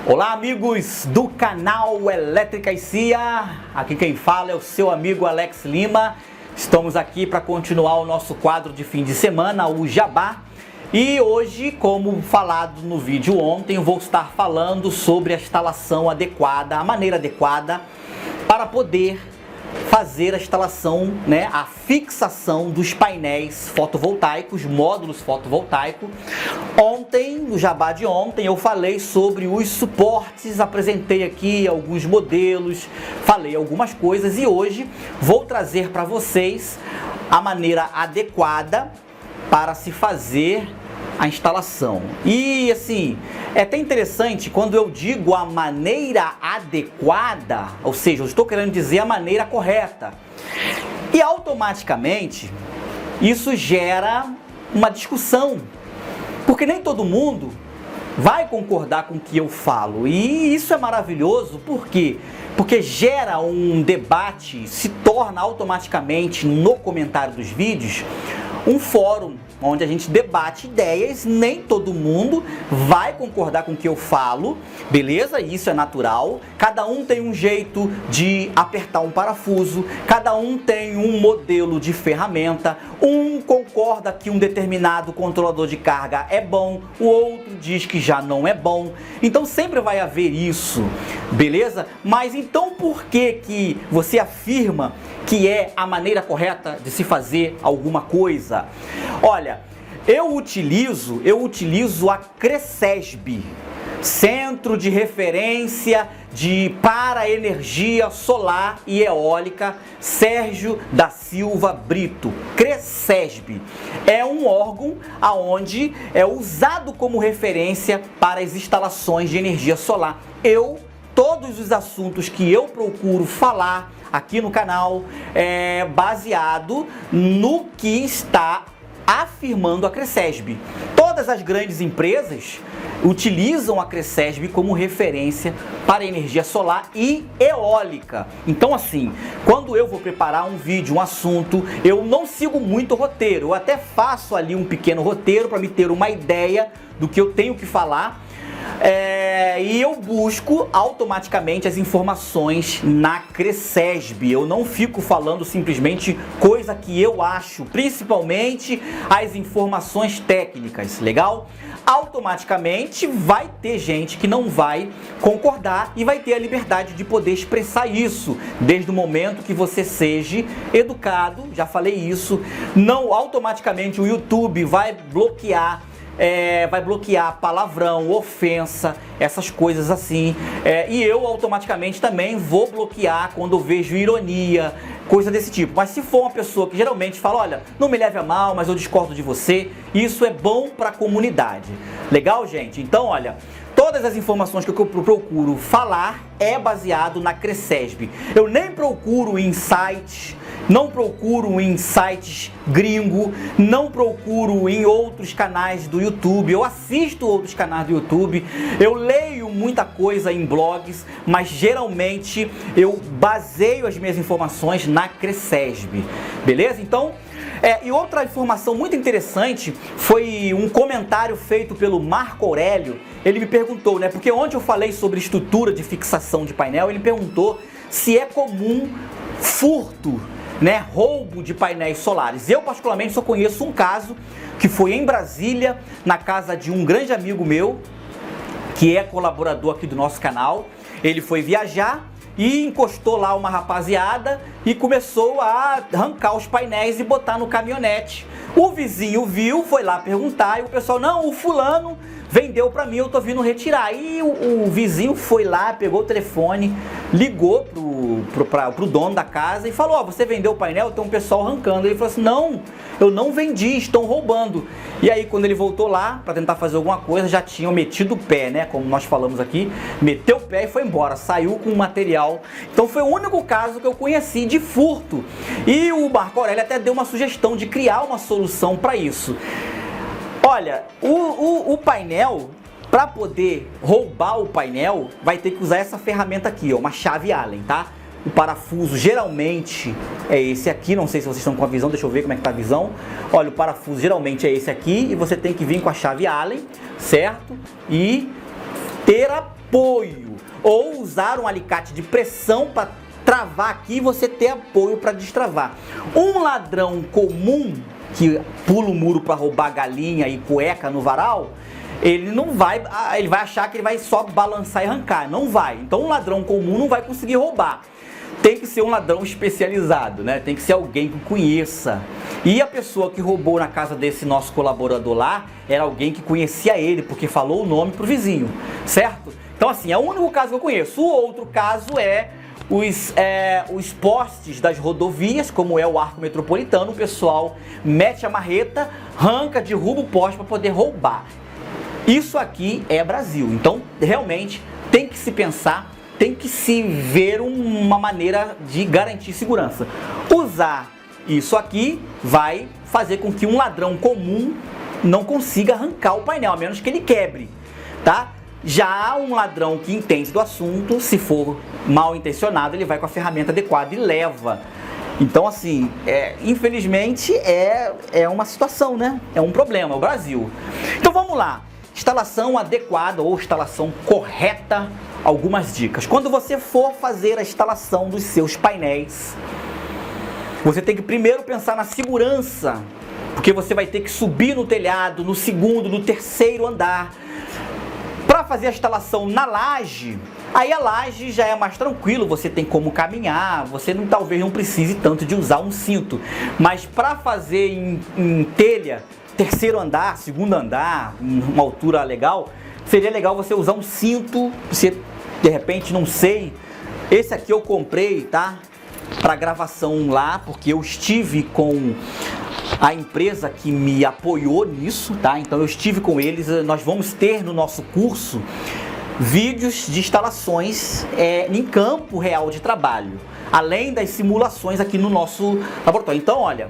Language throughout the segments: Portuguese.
Olá amigos do canal Elétrica e CIA, aqui quem fala é o seu amigo Alex Lima. Estamos aqui para continuar o nosso quadro de fim de semana, o Jabá. E hoje, como falado no vídeo ontem, eu vou estar falando sobre a instalação adequada, a maneira adequada para poder fazer a instalação, a fixação dos painéis fotovoltaicos, módulos fotovoltaicos. Ontem, no Jabá de ontem, eu falei sobre os suportes, apresentei aqui alguns modelos, falei algumas coisas e hoje vou trazer para vocês a maneira adequada para se fazer a instalação. E assim, é até interessante quando eu digo a maneira adequada, ou seja, eu estou querendo dizer a maneira correta. E automaticamente isso gera uma discussão, porque nem todo mundo vai concordar com o que eu falo. E isso é maravilhoso, por quê? Porque gera um debate, se torna automaticamente no comentário dos vídeos um fórum onde a gente debate ideias. Nem todo mundo vai concordar com o que eu falo, beleza? Isso é natural. Cada um tem um jeito de apertar um parafuso, cada um tem um modelo de ferramenta. Um concorda que um determinado controlador de carga é bom, o outro diz que já não é bom. Então sempre vai haver isso, beleza? Mas então por que você afirma que é a maneira correta de se fazer alguma coisa? Olha, eu utilizo a CRECESB, Centro de Referência para Energia Solar e Eólica Sérgio da Silva Brito. CRECESB é um órgão onde é usado como referência para as instalações de energia solar. Todos os assuntos que eu procuro falar aqui no canal é baseado no que está afirmando a CRECESB. Todas as grandes empresas utilizam a CRECESB como referência para energia solar e eólica. Então assim, quando eu vou preparar um vídeo, um assunto, eu não sigo muito o roteiro. Eu até faço ali um pequeno roteiro para me ter uma ideia do que eu tenho que falar. E eu busco automaticamente as informações na CRECESB. Eu não fico falando simplesmente coisa que eu acho, principalmente as informações técnicas, legal? Automaticamente vai ter gente que não vai concordar e vai ter a liberdade de poder expressar isso, desde o momento que você seja educado. Já falei isso. Não automaticamente o YouTube vai bloquear palavrão, ofensa, essas coisas assim. E eu automaticamente também vou bloquear quando eu vejo ironia, coisa desse tipo. Mas se for uma pessoa que geralmente fala, olha, não me leve a mal, mas eu discordo de você, isso é bom para a comunidade. Legal, gente? Então, olha, todas as informações que eu procuro falar é baseado na CRECESB. Eu nem procuro em sites, não procuro em sites gringo, não procuro em outros canais do YouTube. Eu assisto outros canais do YouTube, eu leio muita coisa em blogs, mas geralmente eu baseio as minhas informações na CRECESB, beleza? Então, e outra informação muito interessante foi um comentário feito pelo Marco Aurélio. Ele me perguntou, porque ontem eu falei sobre estrutura de fixação de painel, ele perguntou se é comum furto, roubo de painéis solares. Eu particularmente só conheço um caso que foi em Brasília, na casa de um grande amigo meu, que é colaborador aqui do nosso canal. Ele foi viajar e encostou lá uma rapaziada e começou a arrancar os painéis e botar no caminhonete. O vizinho viu, foi lá perguntar e o pessoal, não, o fulano vendeu pra mim, eu tô vindo retirar. E o vizinho foi lá, pegou o telefone, ligou pro dono da casa e falou, você vendeu o painel? Tem um pessoal arrancando. Ele falou assim, não, eu não vendi, estão roubando. E aí quando ele voltou lá para tentar fazer alguma coisa, já tinham metido o pé, como nós falamos aqui, meteu o pé e foi embora, saiu com o material. Então foi o único caso que eu conheci de furto. E o Marco Aurélio até deu uma sugestão de criar uma solução para isso. Olha, o painel, para poder roubar o painel, vai ter que usar essa ferramenta aqui, uma chave Allen, tá? O parafuso geralmente é esse aqui, não sei se vocês estão com a visão, deixa eu ver como é que tá a visão. Olha, o parafuso geralmente é esse aqui e você tem que vir com a chave Allen, certo? E ter apoio, ou usar um alicate de pressão para travar aqui e você ter apoio para destravar. Um ladrão comum que pula o muro para roubar galinha e cueca no varal, ele vai achar que ele vai só balançar e arrancar. Não vai. Então um ladrão comum não vai conseguir roubar. Tem que ser um ladrão especializado, né? Tem que ser alguém que conheça. E a pessoa que roubou na casa desse nosso colaborador lá era alguém que conhecia ele, porque falou o nome pro vizinho, certo? Então assim, é o único caso que eu conheço. O outro caso é os postes das rodovias, como é o Arco Metropolitano. O pessoal mete a marreta, arranca, derruba o poste para poder roubar. Isso aqui é Brasil. Então, realmente, tem que se pensar, tem que se ver uma maneira de garantir segurança. Usar isso aqui vai fazer com que um ladrão comum não consiga arrancar o painel, a menos que ele quebre, tá? Já um ladrão que entende do assunto, se for mal intencionado, ele vai com a ferramenta adequada e leva. Então, assim, infelizmente é uma situação, né? É um problema, é o Brasil. Então vamos lá. Instalação adequada ou instalação correta, algumas dicas. Quando você for fazer a instalação dos seus painéis, você tem que primeiro pensar na segurança, porque você vai ter que subir no telhado, no segundo, no terceiro andar. Para fazer a instalação na laje, aí a laje já é mais tranquilo, você tem como caminhar, você talvez não precise tanto de usar um cinto. Mas para fazer em telha, terceiro andar, segundo andar, uma altura legal, seria legal você usar um cinto. Você, de repente, não sei, esse aqui eu comprei, tá? Para gravação lá, porque eu estive com a empresa que me apoiou nisso, tá? Então eu estive com eles. Nós vamos ter no nosso curso vídeos de instalações em campo real de trabalho, além das simulações aqui no nosso laboratório. Então, olha,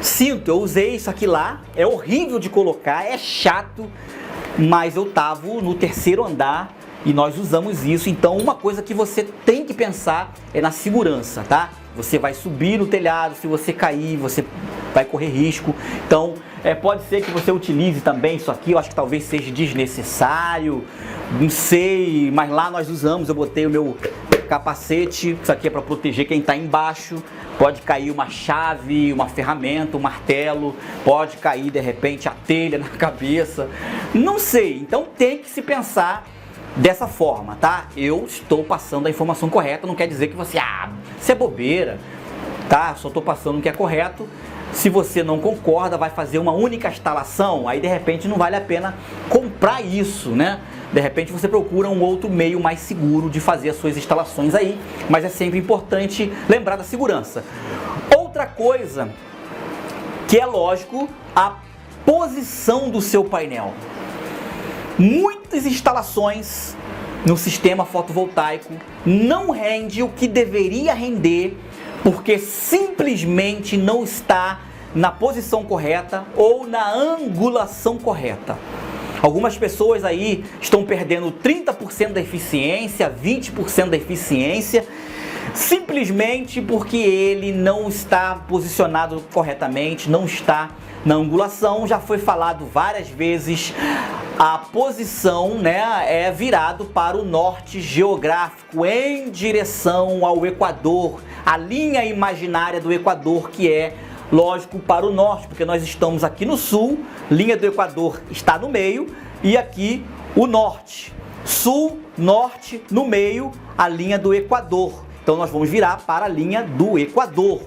cinto, eu usei isso aqui lá, é horrível de colocar, é chato, mas eu tava no terceiro andar e nós usamos isso. Então, uma coisa que você tem que pensar é na segurança, tá? Você vai subir no telhado, se você cair, você vai correr risco. Então, pode ser que você utilize também isso aqui, eu acho que talvez seja desnecessário, não sei, mas lá nós usamos, eu botei o meu capacete, isso aqui é para proteger quem está embaixo. Pode cair uma chave, uma ferramenta, um martelo, pode cair de repente a telha na cabeça, não sei. Então tem que se pensar dessa forma, tá? Eu estou passando a informação correta, não quer dizer que você, isso é bobeira, tá? Só estou passando o que é correto. Se você não concorda, vai fazer uma única instalação, aí de repente não vale a pena comprar isso, né? De repente você procura um outro meio mais seguro de fazer as suas instalações aí, mas é sempre importante lembrar da segurança. Outra coisa que é lógico, a posição do seu painel. Muitas instalações no sistema fotovoltaico não rende o que deveria render, porque simplesmente não está na posição correta ou na angulação correta. Algumas pessoas aí estão perdendo 30% da eficiência, 20% da eficiência, simplesmente porque ele não está posicionado corretamente, não está na angulação. Já foi falado várias vezes, a posição, né, é virado para o norte geográfico, em direção ao Equador, a linha imaginária do Equador, que é lógico para o norte, porque nós estamos aqui no sul, linha do Equador está no meio, e aqui o norte, sul, norte, no meio, a linha do Equador. Então nós vamos virar para a linha do Equador.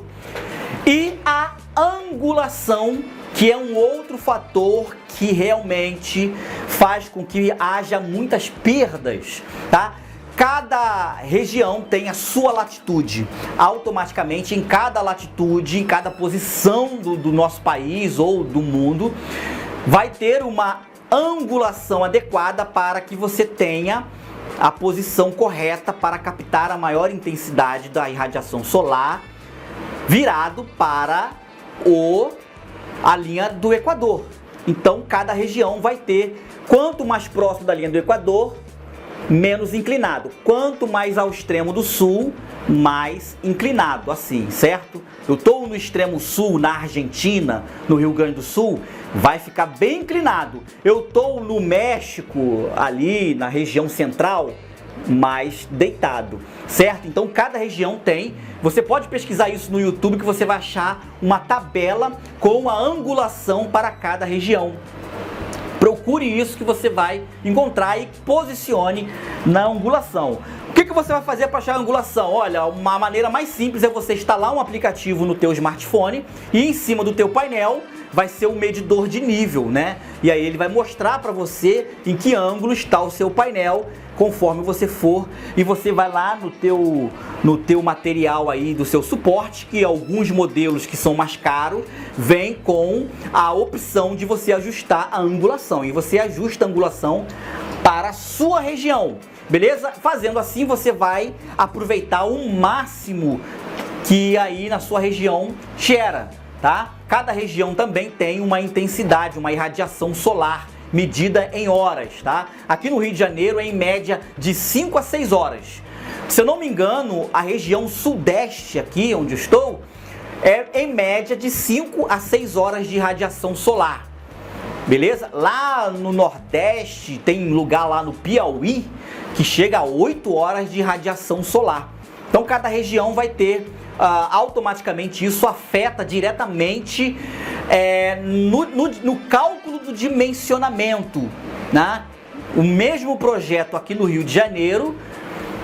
E a angulação, que é um outro fator que realmente faz com que haja muitas perdas, tá? Cada região tem a sua latitude. Automaticamente, em cada latitude, em cada posição do nosso país ou do mundo, vai ter uma angulação adequada para que você tenha a posição correta para captar a maior intensidade da irradiação solar, virado para a linha do Equador. Então, cada região vai ter, quanto mais próximo da linha do Equador, menos inclinado. Quanto mais ao extremo do sul, mais inclinado, assim, certo? Eu estou no extremo sul, na Argentina, no Rio Grande do Sul, vai ficar bem inclinado. Eu estou no México, ali na região central, mais deitado, certo? Então cada região tem, você pode pesquisar isso no YouTube que você vai achar uma tabela com a angulação para cada região. Procure isso que você vai encontrar e posicione na angulação. O que você vai fazer para achar a angulação? Olha, uma maneira mais simples é você instalar um aplicativo no teu smartphone e em cima do teu painel vai ser um medidor de nível, né? E aí ele vai mostrar para você em que ângulo está o seu painel conforme você for, e você vai lá no teu material aí do seu suporte, que alguns modelos que são mais caros vêm com a opção de você ajustar a angulação, e você ajusta a angulação para a sua região, beleza? Fazendo assim você vai aproveitar o máximo que aí na sua região gera, tá? Cada região também tem uma intensidade, uma irradiação solar medida em horas, tá? Aqui no Rio de Janeiro é em média de 5 a 6 horas. Se eu não me engano, a região sudeste aqui onde eu estou é em média de 5 a 6 horas de radiação solar. Beleza? Lá no Nordeste tem lugar lá no Piauí que chega a 8 horas de radiação solar. Então cada região vai ter automaticamente, isso afeta diretamente no cálculo do dimensionamento, né? O mesmo projeto aqui no Rio de Janeiro,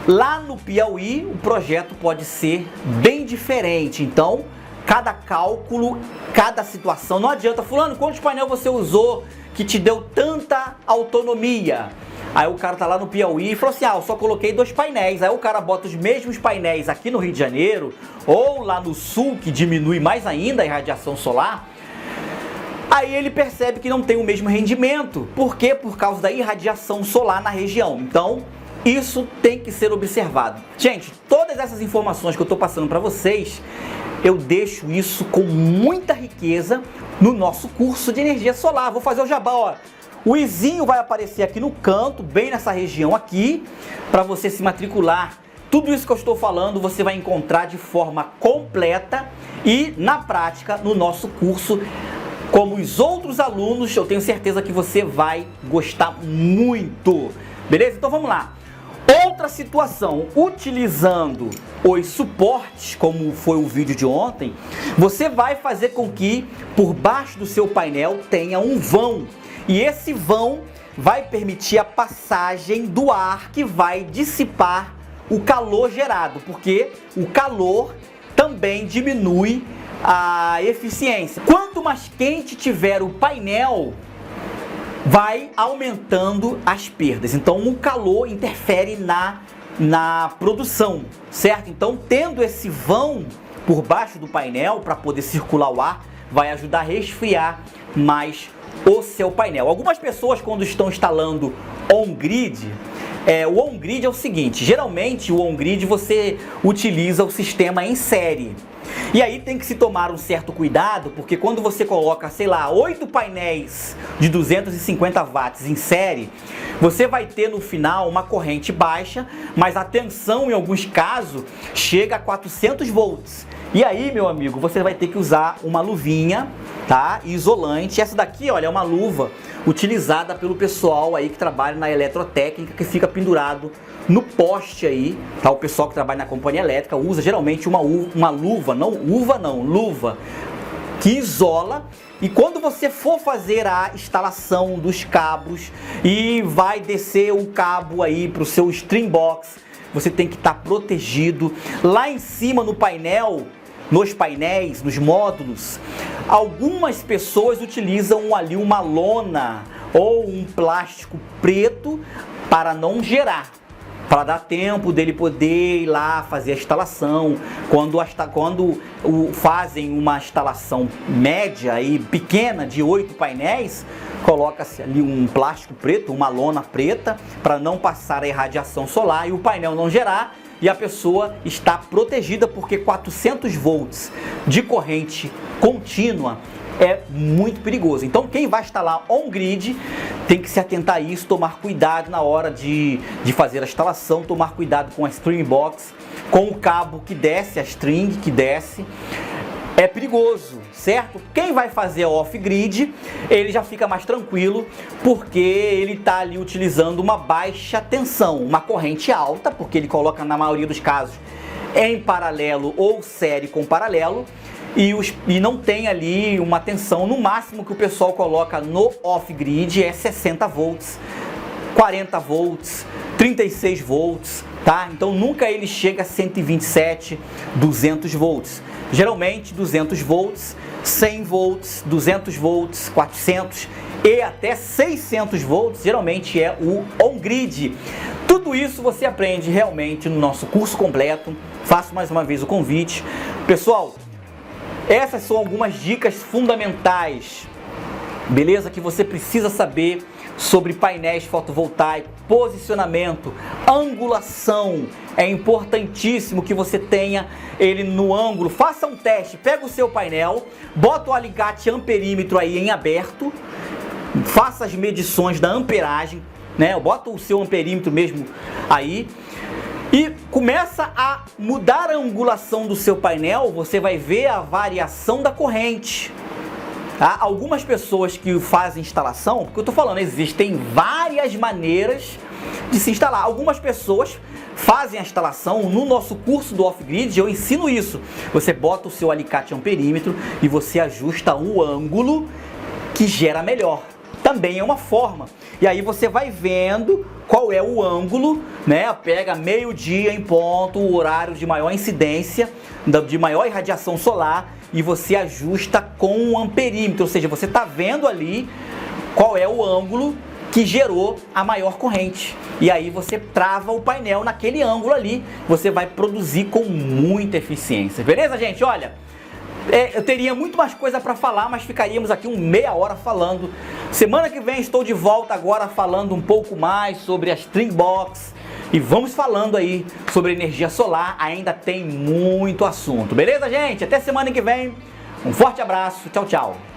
lá no Piauí o projeto pode ser bem diferente. Então cada cálculo, cada situação, não adianta, fulano, quantos painéis você usou que te deu tanta autonomia? Aí o cara tá lá no Piauí e falou assim, eu só coloquei 2 painéis. Aí o cara bota os mesmos painéis aqui no Rio de Janeiro, ou lá no sul, que diminui mais ainda a irradiação solar. Aí ele percebe que não tem o mesmo rendimento. Por quê? Por causa da irradiação solar na região. Então, isso tem que ser observado. Gente, todas essas informações que eu tô passando para vocês, eu deixo isso com muita riqueza no nosso curso de energia solar. Vou fazer o jabá, ó. O izinho vai aparecer aqui no canto, bem nessa região aqui, para você se matricular. Tudo isso que eu estou falando você vai encontrar de forma completa e na prática no nosso curso. Como os outros alunos, eu tenho certeza que você vai gostar muito. Beleza? Então vamos lá. Outra situação, utilizando os suportes, como foi o vídeo de ontem, você vai fazer com que por baixo do seu painel tenha um vão. E esse vão vai permitir a passagem do ar que vai dissipar o calor gerado, porque o calor também diminui a eficiência. Quanto mais quente tiver o painel, vai aumentando as perdas. Então o calor interfere na produção, certo? Então tendo esse vão por baixo do painel para poder circular o ar, vai ajudar a resfriar mais o seu painel. Algumas pessoas, quando estão instalando on-grid, o on-grid é o seguinte, geralmente o on-grid você utiliza o sistema em série. E aí tem que se tomar um certo cuidado, porque quando você coloca, sei lá, 8 painéis de 250 watts em série, você vai ter no final uma corrente baixa, mas a tensão em alguns casos chega a 400 volts. E aí, meu amigo, você vai ter que usar uma luvinha, tá? Isolante. Essa daqui, olha, é uma luva utilizada pelo pessoal aí que trabalha na eletrotécnica, que fica pendurado no poste aí, tá? O pessoal que trabalha na companhia elétrica usa geralmente uma luva, luva que isola. E quando você for fazer a instalação dos cabos e vai descer o cabo aí para o seu stream box, você tem que estar protegido. Lá em cima no painel, nos painéis, nos módulos, algumas pessoas utilizam ali uma lona ou um plástico preto para não gerar, para dar tempo dele poder ir lá fazer a instalação. Quando fazem uma instalação média e pequena de 8 painéis, coloca-se ali um plástico preto, uma lona preta, para não passar a irradiação solar e o painel não gerar, e a pessoa está protegida, porque 400 volts de corrente contínua é muito perigoso. Então quem vai instalar on-grid tem que se atentar a isso, tomar cuidado na hora de fazer a instalação, tomar cuidado com a string box, com o cabo que desce, a string que desce. É perigoso, certo? Quem vai fazer off-grid, ele já fica mais tranquilo, porque ele está ali utilizando uma baixa tensão, uma corrente alta, porque ele coloca na maioria dos casos em paralelo ou série com paralelo, e não tem ali uma tensão. No máximo que o pessoal coloca no off-grid é 60 volts, 40 volts, 36 volts, tá? Então nunca ele chega a 127, 200 volts. Geralmente 200 volts, 100 volts, 200 volts, 400 e até 600 volts geralmente é o on-grid. Tudo isso você aprende realmente no nosso curso completo. Faço mais uma vez o convite. Pessoal, essas são algumas dicas fundamentais, beleza? Que você precisa saber sobre painéis fotovoltaicos, posicionamento, angulação. É importantíssimo que você tenha ele no ângulo. Faça um teste, pega o seu painel, bota o alicate amperímetro aí em aberto, faça as medições da amperagem, né? Bota o seu amperímetro mesmo aí e começa a mudar a angulação do seu painel. Você vai ver a variação da corrente. Tá? Algumas pessoas que fazem instalação, porque eu estou falando, existem várias maneiras de se instalar. Algumas pessoas fazem a instalação. No nosso curso do off-grid eu ensino isso. Você bota o seu alicate amperímetro e você ajusta o ângulo que gera melhor. Também é uma forma. E aí você vai vendo qual é o ângulo, né? Pega meio-dia em ponto, o horário de maior incidência, de maior irradiação solar, e você ajusta com o amperímetro, ou seja, você está vendo ali qual é o ângulo que gerou a maior corrente. E aí você trava o painel naquele ângulo ali, você vai produzir com muita eficiência. Beleza, gente? Olha, eu teria muito mais coisa para falar, mas ficaríamos aqui meia hora falando. Semana que vem estou de volta agora falando um pouco mais sobre as string box. E vamos falando aí sobre energia solar, ainda tem muito assunto. Beleza, gente? Até semana que vem. Um forte abraço. Tchau, tchau.